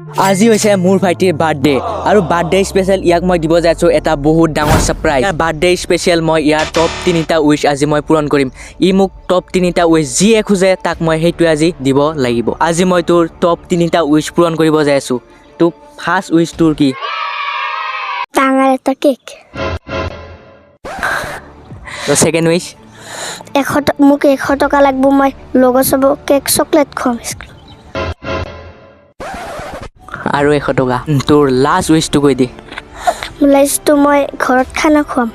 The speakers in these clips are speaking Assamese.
আজি হৈছে মোৰ ভাইটিৰ বাৰ্থডে আৰু বাৰ্থডে স্পেচিয়েল ইয়াক মই দিব যাইছো এটা বহুত ডাঙৰ সাৰপ্ৰাইজ। বাৰ্থডে স্পেচিয়েল মই ইয়াৰ টপ 3টা উইশ আজি মই পূৰণ কৰিম। ই মোক টপ 3টা উইশ যিয়ে খোজে তাক মই সেইটো আজি দিব লাগিব। আজি মই তোৰ টপ 3টা উইশ পূৰণ কৰিব যাইছো। তো ফাৰ্ষ্ট উইশ তোৰ কি? ডাঙৰ এটা কেক। তো সেকেন্ড উইশ? মোক 100 টকা লাগিব, মই লগৰ সব কেক চকলেট খুৱাম। আৰু 100 টকা। তোৰ লাষ্ট উইশটো কৈ দি। লাষ্টটো মই ঘৰত খানা খুৱাম।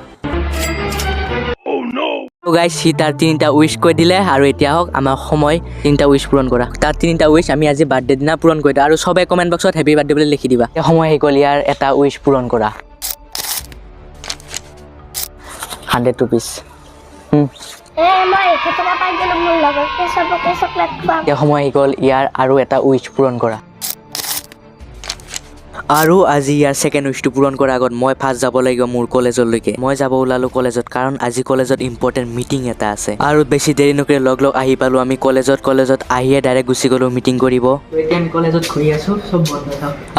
তো গাইস সি তাৰ 3টা উইশ কৈ দিলে আৰু এতিয়া হওক আমাৰ সময় 3টা উইশ পূৰণ কৰা। তাৰ 3টা উইশ আমি আজি বাৰ্থডে দিনা পূৰণ কৰি দিওঁ আৰু সবে কমেন্ট বক্সত হেপী বাৰ্থডে বুলি লিখি দিবা। সময় হৈ গ'ল ইয়াৰ এটা উইশ পূৰণ কৰা। 100 rupees। মই 100 টকা পাই গ'লো, মোৰ লগৰ সবকে চকলেট খুৱাম। এতিয়া সময় হৈ গ'ল ইয়াৰ আৰু এটা উইশ পূৰণ কৰা। আৰু আজি ইয়াৰ সেকেন্ড উইশটো পূৰণ কৰাৰ আগত মই ফাৰ্ষ্ট যাব লাগিব মোৰ কলেজলৈকে। মই যাব ওলালো কলেজত, কাৰণ আজি কলেজত ইম্পৰ্টেণ্ট মিটিং এটা আছে। আৰু বেছি দেৰি নকৰি লগ আহি পালো আমি কলেজত আহিয়ে ডাইৰেক্ট গুচি গ'লো মিটিং কৰিব। এতিয়া আমি কলেজত ঘূৰি আছো, সব বন্ধ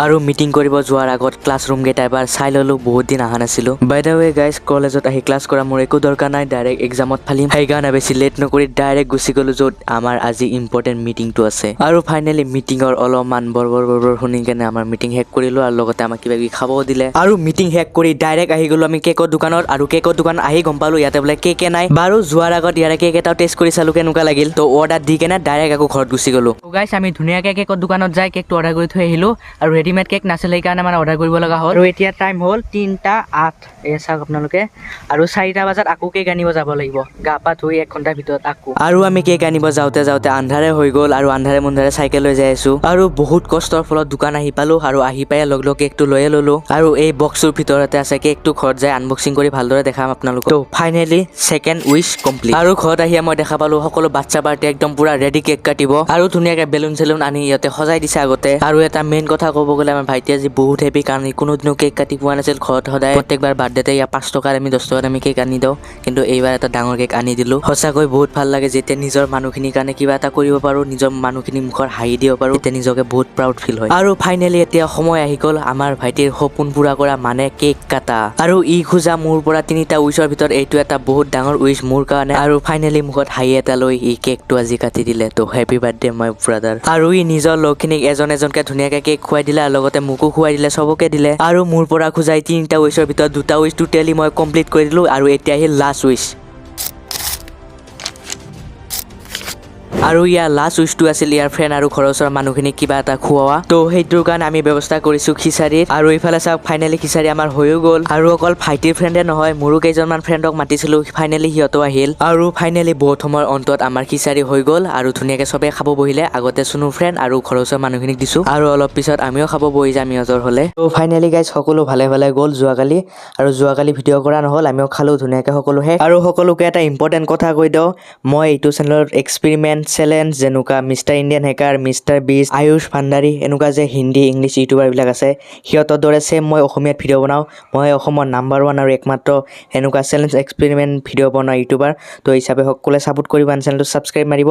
আৰু মিটিং কৰিব যোৱাৰ আগত ক্লাছৰুম কেইটা এবাৰ চাই ললো, বহুত দিন অহা নাছিলো। বাই দ্য ৱে গাইজ, কলেজত আহি ক্লাছ কৰা মোৰ একো দৰকাৰ নাই, ডাইৰেক্ট এক্সামত ফালিম। সেইকাৰণে বেছি লেট নকৰি ডাইৰেক্ট গুচি গ'লো য'ত আমাৰ আজি ইম্পৰ্টেণ্ট মিটিংটো আছে। আৰু ফাইনেলি মিটিঙৰ অলপমান বৰ শুনি কেনে আমাৰ মিটিং শেষ কৰিলো আৰু লগতে আমাক কিবা কিবি খাবও দিলে। আৰু মিটিং শেষ কৰি ডাইৰেক্ট আহি গ'লো আমি কেকৰ দোকানত। আৰু কেকৰ দোকান আহি গম পালো ইয়াতে বোলে কেকে নাই। বাৰু যোৱাৰ আগত ইয়াৰে কেক এটাও টেষ্ট কৰি চালো কেনেকুৱা লাগিল। তো অৰ্ডাৰ দি কেনে ডাইৰেক্ট আকৌ ঘৰত গুচি গ'লো। গাইছ আমি ধুনীয়াকৈ কেকৰ দোকানত যাই কেকটো অৰ্ডাৰ কৰি থৈ আহিলো। আৰু ৰেডিমেড কেক নাছিলে সেইকাৰণে মানে অৰ্ডাৰ কৰিব লগা হ'ল। আৰু এতিয়া টাইম হ'ল 3:08। এই চাওক আপোনালোকে। আৰু 4টা বজাত আকৌ কেক আনিব যাব লাগিব, গা পা ধুই 1 ঘণ্টাৰ ভিতৰত আকৌ। আৰু আমি কেক আনিব যাওঁতে আন্ধাৰে হৈ গ'ল আৰু আন্ধাৰে মুন্ধাৰে চাইকেল লৈ যাই আছো। আৰু বহুত কষ্টৰ ফলত দোকান আহি পালো আৰু আহি পাই লগ কেকটো লৈয়ে ললো। আৰু এই বক্সটোৰ ভিতৰতে আছে কেকটো, ঘৰত যাই আনবক্সিং কৰি ভালদৰে দেখাম আপোনালোকক। তো ফাইনেলি সেকেন্ড উইশ কমপ্লিট। আৰু ঘৰত আহি মই দেখা পালো সকলো বাচ্চা পাৰ্টি একদম পুৰা ৰেডি কেক কাটিব আৰু ধুনীয়াকে বেলুন চেলুন আনি ইয়াতে সজাই দিছে আগতে। আৰু এটা মেইন কথা ক'ব গ'লে আমাৰ ভাইটি আজি বহুত হেপী, কাৰণ কোনোদিনও কেক কাটি পোৱা নাছিল। ঘৰত সদায় প্ৰত্যেকবাৰ বাৰ্থডেতে ইয়াৰ 5 টকাৰ আমি 10 টকাত আমি কেক আনি দিওঁ, কিন্তু এইবাৰ এটা ডাঙৰ কেক আনি দিলো। সঁচাকৈ বহুত ভাল লাগে যেতিয়া নিজৰ মানুহখিনিৰ কাৰণে কিবা এটা কৰিব পাৰো, নিজৰ মানুহখিনি মুখৰ হাঁহি দিব পাৰো, তেতিয়া নিজকে বহুত প্ৰাউড ফিল হয়। আৰু ফাইনেলি এতিয়া সময় আহি গ'ল আমাৰ ভাইটিৰ সপোন পুৰা কৰা, মানে কেক কাটা। আৰু ই খোজা মোৰ পৰা 3টা উইশৰ ভিতৰত এইটো এটা বহুত ডাঙৰ উইশ মোৰ কাৰণে। আৰু ফাইনেলি মুখত হাঁহি এটা লৈ ই কেকটো আজি কাটি দিলে। তো হেপী বাৰ্থডে মাই ব্ৰাদাৰ। আৰু ই নিজৰ লগখিনিক এজনকে ধুনীয়াকে কেক খুৱাই দিলে আৰু লগতে মোকো খুৱাই দিলে, চবকে দিলে। আৰু মোৰ পৰা খোজাই 3টা উইশৰ ভিতৰত 2টা উইশ টোটেলি মই কমপ্লিট কৰি দিলো। আৰু এতিয়া আহিল লাষ্ট উইশ। আৰু ইয়াৰ লাষ্ট উইশটো আছিল ইয়াৰ ফ্ৰেণ্ড আৰু ঘৰৰ ওচৰৰ মানুহখিনিক কিবা এটা খুওৱা। তো সেইটোৰ কাৰণে আমি ব্যৱস্থা কৰিছো খিচাৰীত। আৰু এইফালে চাওক ফাইনেলি খিচাৰী আমাৰ হৈও গ'ল। আৰু অকল ভাইটিৰ ফ্ৰেণ্ডে নহয়, মোৰো কেইজনমান ফ্ৰেণ্ডক মাতিছিলো, ফাইনেলি সিহঁতো আহিল। আৰু ফাইনেলি বহুত সময়ৰ অন্তত আমাৰ খিচাৰী হৈ গ'ল আৰু ধুনীয়াকে চবে খাব বহিলে। আগতে চুনুৰ ফ্ৰেণ্ড আৰু ঘৰৰ ওচৰৰ মানুহখিনিক দিছো, আৰু অলপ পিছত আমিও খাব বহি যাম সিহঁতৰ হ'লে। তো ফাইনেলি গাইজ সকলো ভালে গ'ল যোৱাকালি। আৰু যোৱাকালি ভিডিঅ' কৰা নহ'ল, আমিও খালো ধুনীয়াকে সকলো শেষ। আৰু সকলোকে এটা ইম্পৰ্টেণ্ট কথা কৈ দিওঁ, মই এইটো চেনেলত এক্সপেৰিমেণ্ট চেলেঞ্জ যেনেকুৱা mister Indian hacker, mister Beast, Ayush Bhandari, এনেকুৱা যে হিন্দী ইংলিছ ইউটিউবাৰবিলাক আছে, সিহঁতৰ দৰে চেম মই অসমীয়াত ভিডিঅ' বনাওঁ। মই অসমৰ নাম্বাৰ 1 আৰু একমাত্ৰ এনেকুৱা চেলেঞ্জ এক্সপেৰিমেণ্ট ভিডিঅ' বনোৱা ইউটিউবাৰ। তো হিচাপে সকলোৱে ছাপোৰ্ট কৰিব, চেনেলটো ছাবস্ক্ৰাইব মাৰিব।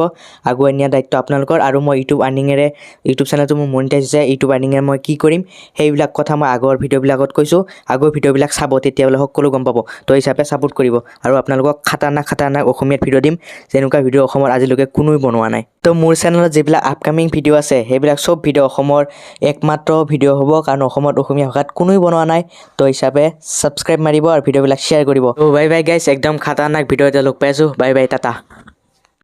আগুৱাই নিয়া দায়িত্ব আপোনালোকৰ। আৰু মই ইউটিউব চেনেলটো মোৰ মনিটাইজ হৈছে, ইউটিউব আৰ্নিঙেৰে মই কি কৰিম সেইবিলাক কথা মই আগৰ ভিডিঅ'বিলাকত কৈছোঁ। আগৰ ভিডিঅ'বিলাক চাব, তেতিয়াহ'লে সকলো গম পাব। তো হিচাপে ছাপোৰ্ট কৰিব। আৰু আপোনালোকক খাতাৰনাক অসমীয়াত ভিডিঅ' দিম, যেনেকুৱা ভিডিঅ' অসমৰ আজিলৈকে কোনোৱে বনোৱা নাই। তো মোৰ চেনেলত যিবিলাক আপকামিং ভিডিঅ' আছে সেইবিলাক চব ভিডিঅ' অসমৰ একমাত্ৰ ভিডিঅ' হ'ব, কাৰণ অসমত অসমীয়া ভাষাত কোনোৱে বনোৱা নাই। তো হিচাপে ছাবস্ক্ৰাইব মাৰিব আৰু ভিডিঅ'বিলাক শ্বেয়াৰ কৰিব। তো বাই বাই গাইছ, একদম খাতাৰনাক ভিডিঅ' এটা লগ পাই আছোঁ। Bye bye, Tata.